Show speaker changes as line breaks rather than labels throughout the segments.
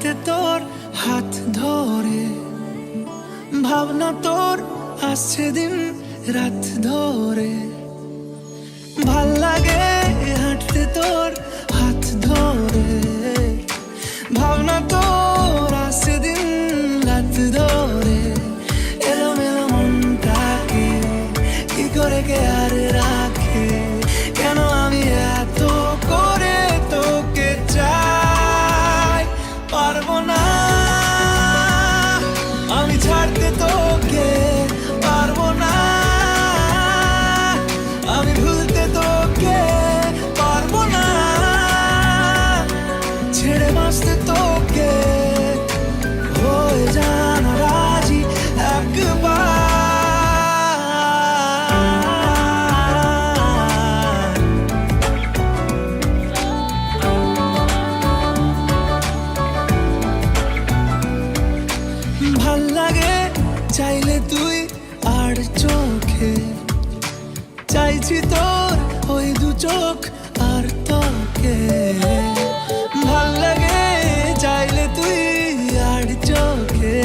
হাঁটতে তোর হাত ধরে, ভাবনা তোর আসছে দিন রাত ধরে। ভাল লাগে হাঁটতে তোর হাত ধরে, ভাবনা তোর আসছে দিন রাত ধরে। এলোমেলো মনটাকে কি করে কে আর রাখে, কেন আমি এত করে তোকে চাই। পারবো না আমি ছাড়তে তোকে, পারবো না আমি ভুলতে তোকে, পারবো না ছেড়ে বাঁচতে তোকে। হয়ে জানা রাজি একবার, ভাল লাগে চাইলে তুই আর চোখে, চাইছি তোর ওই দু চোখ আর তোকে। ভাল লাগে চাইলে তুই আর চোখে,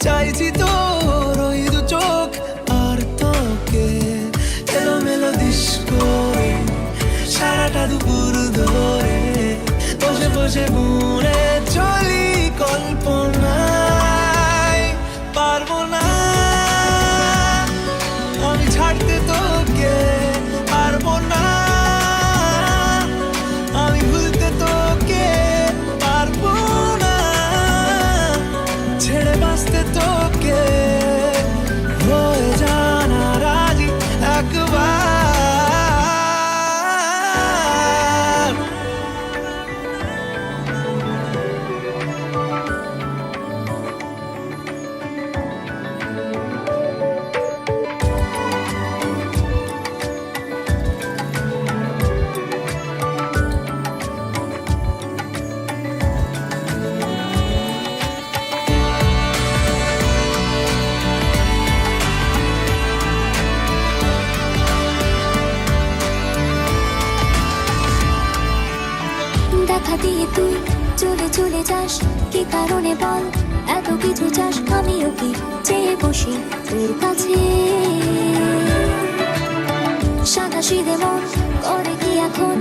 চাইছি তোর ওই দু চোখ আর তোকে। এলোমেলো দিস করে সারাটা দুপুর ধরে, বসে বসে বুনে চলি কল্পনায়। পারবো না আমি ছাড়তে তোকে, পারবো না আমি ভুলতে তোকে, পারবো না ছেড়ে বাঁচতে তোকে। হয়ে জানা রাজি একবার,
দেখা দিয়ে তুই চলে চলে যাস, কি কারণে বল এত কিছু চাস? আমিও কি চেয়ে বসি তোর কাছে, সাদা সিধে মন করে কি এখন